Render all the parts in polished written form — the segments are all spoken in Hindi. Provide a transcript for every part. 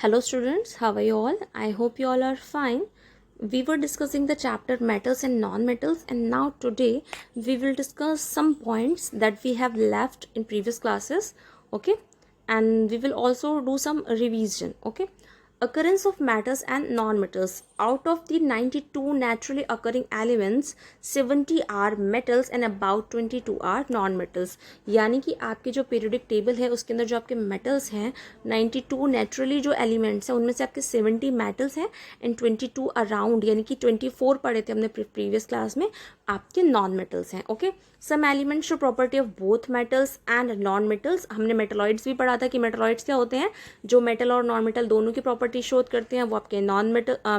Hello students, how are you all? I hope you all are fine. We were discussing the chapter metals and non-metals, and now today we will discuss some points that we have left in previous classes, okay? And we will also do some revision, okay? Occurrence of metals and non-metals. Out of the 92 naturally occurring elements, 70 are metals and about 22 are non-metals. यानी कि आपके जो पीरियोडिक टेबल है उसके अंदर जो आपके मेटल्स हैं 92 नेचुरली जो एलिमेंट्स हैं उनमें से आपके 70 मेटल्स हैं एंड 22 अराउंड यानी कि 24 पढ़े थे हमने प्रीवियस क्लास में आपके नॉन मेटल्स हैं. Okay, some elements show property of both metals and non metals. हमने मेटलॉइड्स भी पढ़ा था कि मेटलॉइड्स क्या होते हैं, जो मेटल और नॉन मेटल दोनों की प्रॉपर्टी शो करते हैं वो आपके नॉन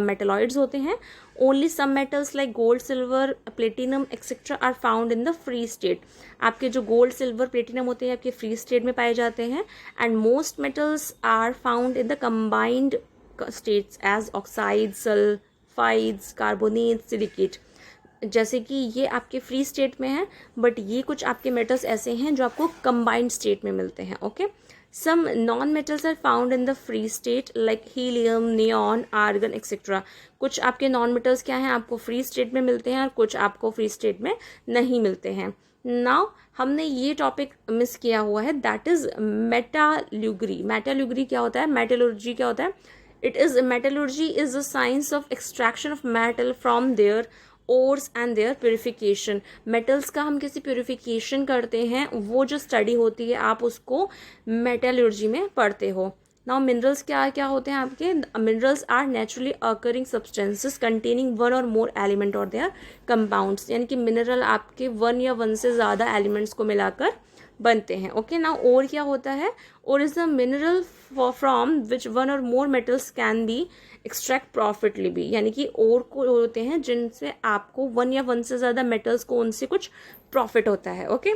मेटलॉइड्स होते हैं. Only some metals like gold, silver, platinum etcetera are found in the free state. आपके जो गोल्ड, सिल्वर, प्लेटिनम होते हैं आपके फ्री स्टेट में पाए जाते हैं. And most metals are found in the combined states as oxide, sulphides, carbonate, silicate. जैसे कि ये आपके फ्री स्टेट में है, बट ये कुछ आपके मेटल्स ऐसे हैं जो आपको कंबाइंड स्टेट में मिलते हैं. Okay, some non metals are found in the free state like helium, neon, argon etcetera. कुछ आपके नॉन मेटल्स क्या हैं, आपको फ्री स्टेट में मिलते हैं और कुछ आपको फ्री स्टेट में नहीं मिलते हैं. नाउ हमने ये टॉपिक मिस किया हुआ है, दैट इज मेटाल्यूगरी. मेटाल्यूगरी क्या होता है, मेटलर्जी क्या होता है? It is metallurgy is the science of extraction of metal from their ores and their purification. Metals का हम कैसे प्योरिफिकेशन करते हैं वो जो स्टडी होती है आप उसको मेटलर्जी में पढ़ते हो. नाउ मिनरल्स क्या क्या होते हैं आपके? Minerals are naturally occurring substances containing one or more element or their compounds. यानी कि मिनरल आपके वन या वन से ज़्यादा एलिमेंट्स को मिलाकर बनते हैं. ओके, नाउ ओर क्या होता है? Ore is the mineral from which one or more metals can be extract profitably भी. यानी कि ओर को होते हैं जिनसे आपको वन या वन से ज़्यादा मेटल्स को उनसे कुछ प्रॉफिट होता है. ओके,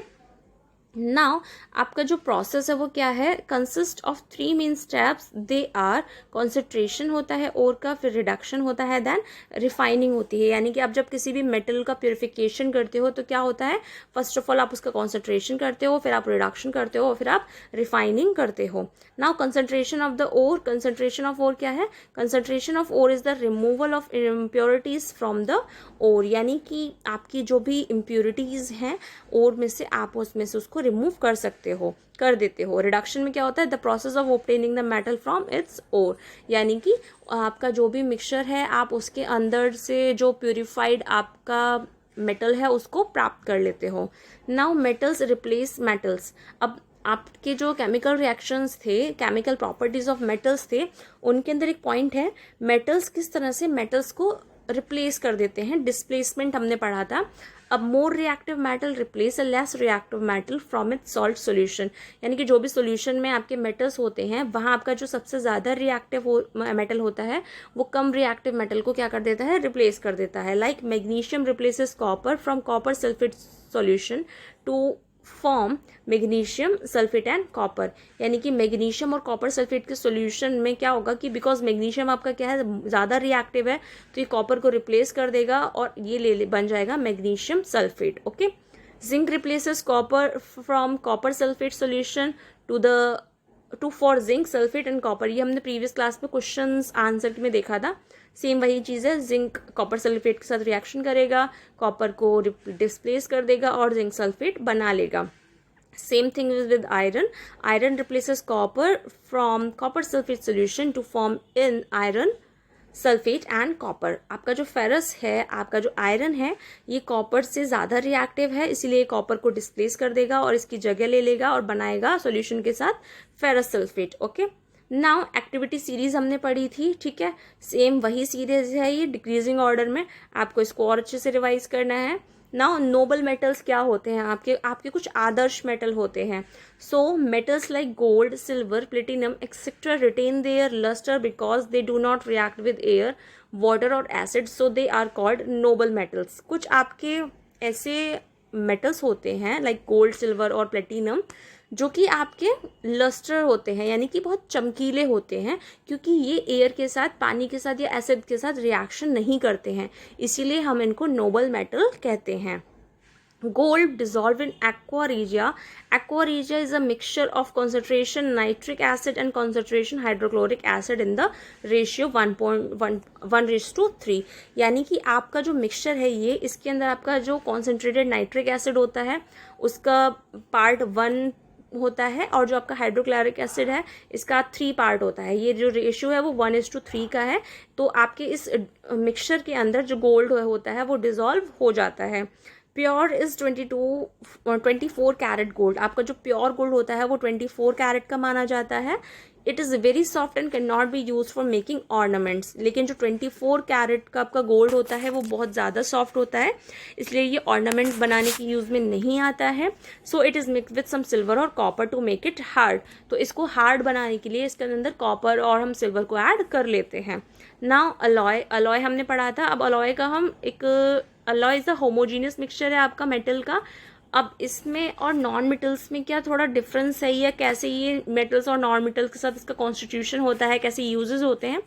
नाउ आपका जो प्रोसेस है वो क्या है? Consist of 3 main steps. They are concentration होता है ओर का, फिर रिडक्शन होता है, देन रिफाइनिंग होती है. यानी कि आप जब किसी भी मेटल का प्योरिफिकेशन करते हो तो क्या होता है? फर्स्ट ऑफ ऑल आप उसका कॉन्सेंट्रेशन करते हो, फिर आप रिडक्शन करते हो, फिर आप रिफाइनिंग करते हो. Now concentration of the ore. Concentration of ore क्या है? Concentration of ore is the removal of impurities from the ore. यानी कि आपकी जो भी इम्प्योरिटीज हैं ओर में से आप उसमें से उसको रिमूव कर सकते हो, कर देते हो. रिडक्शन में क्या होता है? The process of obtaining the metal from its ore. यानी कि आपका जो भी मिक्सचर है आप उसके अंदर से जो प्योरीफाइड आपका मेटल है उसको प्राप्त कर लेते हो. Now metals replace metals. अब आपके जो केमिकल रिएक्शंस थे, केमिकल प्रॉपर्टीज ऑफ मेटल्स थे, उनके अंदर एक पॉइंट है मेटल्स किस तरह से मेटल्स को रिप्लेस कर देते हैं. डिस्प्लेसमेंट हमने पढ़ा था. अब more reactive metal replace a less reactive metal from it's salt solution. यानी कि जो भी सोल्यूशन में आपके मेटल्स होते हैं वहाँ आपका जो सबसे ज़्यादा रिएक्टिव मेटल होता है वो कम रिएक्टिव मेटल को क्या कर देता है? रिप्लेस कर देता है. Like magnesium replaces copper from copper sulphate solution to form magnesium sulphate and copper. यानी कि मैग्नीशियम और कॉपर सल्फेट के सॉल्यूशन में क्या होगा कि बिकॉज मैग्नीशियम आपका क्या है, ज़्यादा रिएक्टिव है, तो ये कॉपर को रिप्लेस कर देगा और ये बन जाएगा magnesium sulphate. Okay, zinc replaces copper from copper sulphate solution to for zinc sulphate and copper. ये हमने प्रीवियस क्लास में क्वेश्चन आंसर में देखा था. सेम वही चीज़ है, जिंक कॉपर सल्फेट के साथ रिएक्शन करेगा, कॉपर को डिस्प्लेस कर देगा और जिंक सल्फेट बना लेगा. Same thing is with iron. Iron replaces copper from copper sulphate solution to form in iron sulphate and copper. आपका जो फेरस है, आपका जो आयरन है, ये कॉपर से ज़्यादा रिएक्टिव है, इसीलिए कॉपर को डिस्प्लेस कर देगा और इसकी जगह ले लेगा और बनाएगा सॉल्यूशन के साथ ferrous sulphate. Okay, now activity series हमने पढ़ी थी, ठीक है, सेम वही सीरीज है ये डिक्रीजिंग ऑर्डर में. आपको इसको और अच्छे से रिवाइज करना है. नाउ नोबल मेटल्स क्या होते हैं? आपके कुछ आदर्श मेटल होते हैं. So metals like gold, silver, platinum etcetera retain their lustre because they do not react with air, water और acid, so they are called noble metals. कुछ आपके ऐसे मेटल्स होते हैं लाइक गोल्ड, सिल्वर और प्लेटिनम जो कि आपके लस्टर होते हैं, यानी कि बहुत चमकीले होते हैं, क्योंकि ये एयर के साथ, पानी के साथ या एसिड के साथ रिएक्शन नहीं करते हैं, इसीलिए हम इनको नोबल मेटल कहते हैं. Gold dissolved in aqua regia. Aqua regia is a mixture of concentration nitric acid and concentration hydrochloric acid in the ratio 1:3. यानी कि आपका जो मिक्सचर है ये, इसके अंदर आपका जो कॉन्सेंट्रेटेड नाइट्रिक एसिड होता है उसका पार्ट 1 होता है, और जो आपका हाइड्रोक्लोरिक एसिड है इसका 3 पार्ट होता है. ये जो रेशियो है वो 1:3 का है. तो आपके इस मिक्सचर के अंदर जो गोल्ड होता है वो डिजॉल्व हो जाता है. Pure is 24 carat gold. आपका जो प्योर गोल्ड होता है वो 24 कैरेट का माना जाता है. It is very soft and can not be use for making ornaments. लेकिन जो 24 कैरेट का आपका गोल्ड होता है वो बहुत ज़्यादा सॉफ्ट होता है, इसलिए ये ऑर्नामेंट्स बनाने की यूज़ में नहीं आता है. So it is mix with some silver और copper to make it hard. तो इसको हार्ड बनाने के लिए इसके अंदर कॉपर और हम सिल्वर को ऐड कर लेते हैं. Now alloy. अलॉय हमने पढ़ा था. अब अलॉय का हम एक alloy is a homogeneous mixture है आपका मेटल का. अब इसमें और नॉन मेटल्स में क्या थोड़ा डिफरेंस है, या कैसे ये मेटल्स और नॉन मेटल्स के साथ इसका कॉन्स्टिट्यूशन होता है, कैसे यूजेस होते हैं,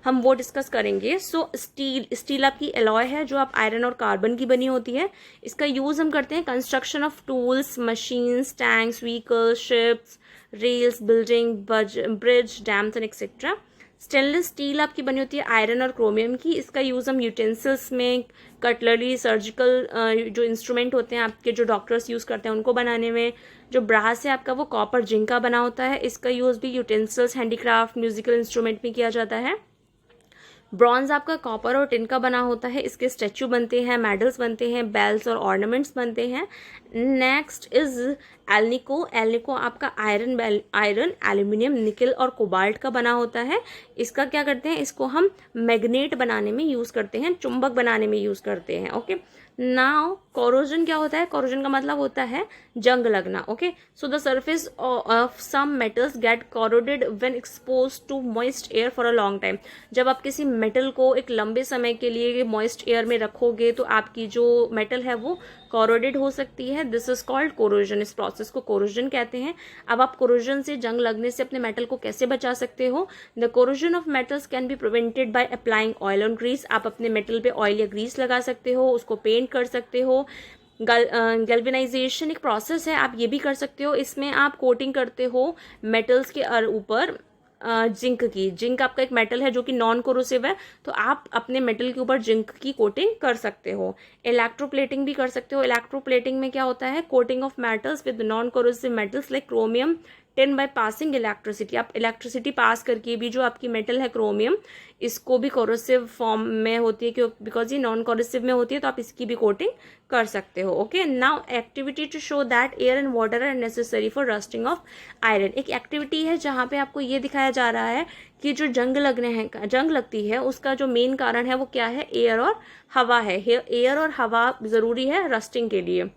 हम वो डिस्कस करेंगे. सो स्टील आपकी एलॉय है जो आप आयरन और कार्बन की बनी होती है. इसका यूज हम करते हैं construction of tools, machines, tanks, vehicles, ships, rails, building, bridge, dams and etcetera. Stainless steel आपकी बनी होती है आयरन और क्रोमियम की. इसका यूज़ हम यूटेंसिल्स में, कटलरी, सर्जिकल जो इंस्ट्रूमेंट होते हैं आपके जो डॉक्टर्स यूज़ करते हैं उनको बनाने में. जो ब्रास है आपका वो कॉपर जिंक का बना होता है. इसका यूज़ भी यूटेंसिल्स, हैंडीक्राफ्ट, म्यूजिकल इंस्ट्रूमेंट में किया जाता है. ब्रॉन्ज आपका कॉपर और टिन का बना होता है. इसके स्टैचू बनते हैं, मेडल्स बनते हैं, बेल्स और ऑर्नामेंट्स बनते हैं. Next is alnico. एल्निको आपका आयरन, एल्यूमिनियम, निकल और कोबाल्ट का बना होता है. इसका क्या करते हैं, इसको हम मैग्नेट बनाने में यूज़ करते हैं, चुंबक बनाने में यूज़ करते हैं. ओके. नाउ कोरोजन क्या होता है? कोरोजन का मतलब होता है जंग लगना. Okay. So the surface of some metals get corroded when expose to moist air for a long time. जब आप किसी मेटल को एक लंबे समय के लिए मॉइस्ट एयर में रखोगे तो आपकी जो मेटल है वो कोरोडेड हो सकती है. This is called corrosion. इस प्रोसेस को कोरोजन कहते हैं. अब आप कोरोजन से, जंग लगने से अपने मेटल को कैसे बचा सकते हो? The corrosion of metals can be prevented by applying oil और ग्रीस. आप अपने मेटल पे ऑयल या ग्रीस लगा सकते हो, उसको पेंट कर सकते हो. गैल्वेनाइजेशन एक प्रोसेस है, आप ये भी कर सकते हो. इसमें आप कोटिंग करते हो मेटल्स के ऊपर जिंक की. जिंक आपका एक मेटल है जो कि नॉन कोरोसिव है, तो आप अपने मेटल के ऊपर जिंक की कोटिंग कर सकते हो. इलेक्ट्रोप्लेटिंग भी कर सकते हो. इलेक्ट्रोप्लेटिंग में क्या होता है? Coating of metals with non corrosive metals like chromium tin by passing electricity. आप इलेक्ट्रिसिटी पास करके भी जो आपकी मेटल है क्रोमियम, इसको भी कोरोसिव फॉर्म में होती है, क्यों? बिकॉज ये नॉन कोरोसिव में होती है, तो आप इसकी भी कोटिंग कर सकते हो. Okay. Now activity to show that air and water are necessary for rusting of iron. एक एक्टिविटी है जहाँ पे आपको ये दिखाया जा रहा है कि जो जंग लगती है उसका जो मेन कारण है वो क्या है? एयर और हवा है. एयर और हवा जरूरी है रस्टिंग के लिए.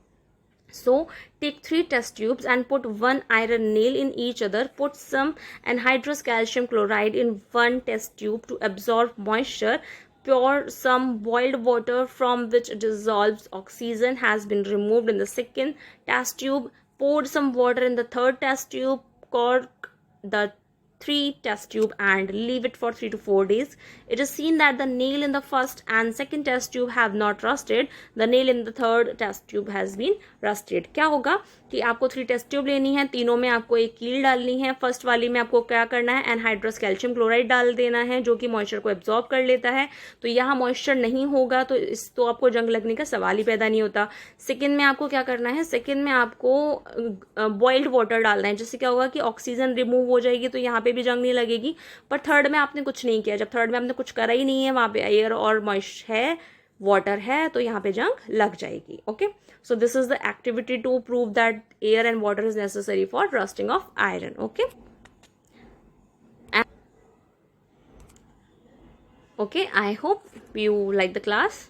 So take 3 test tubes and put one iron nail in each other. Put some anhydrous calcium chloride in one test tube to absorb moisture. Pour some boiled water from which dissolves oxygen has been removed in the second test tube. Pour some water in the third test tube. Cork the 3 test tube and leave it for 3 to 4 days. It is seen that the nail in the first and second test tube have not rusted. The nail in the third test tube has been rusted. क्या होगा कि आपको 3 टेस्ट ट्यूब लेनी है, तीनों में आपको एक कील डालनी है. फर्स्ट वाली में आपको क्या करना है? एनहाइड्रस कैल्शियम क्लोराइड डाल देना है जो कि मॉइस्चर को एब्जॉर्ब कर लेता है. तो यहाँ मॉइस्चर नहीं होगा तो आपको जंग लगने का सवाल ही पैदा नहीं होता. सेकेंड में आपको क्या करना है? सेकेंड में आपको बॉइल्ड वाटर डालना है, जिससे क्या होगा कि ऑक्सीजन रिमूव हो जाएगी, तो यहाँ पे भी जंग नहीं लगेगी. पर थर्ड में आपने कुछ नहीं किया. जब थर्ड में आपने कुछ करा ही नहीं है, वहाँ पे एयर और मॉइस्चर है, वाटर है, तो यहाँ पे जंग लग जाएगी. Okay. So this is the activity to prove that air and water is necessary for rusting of iron. Okay. Okay, I hope you like the class.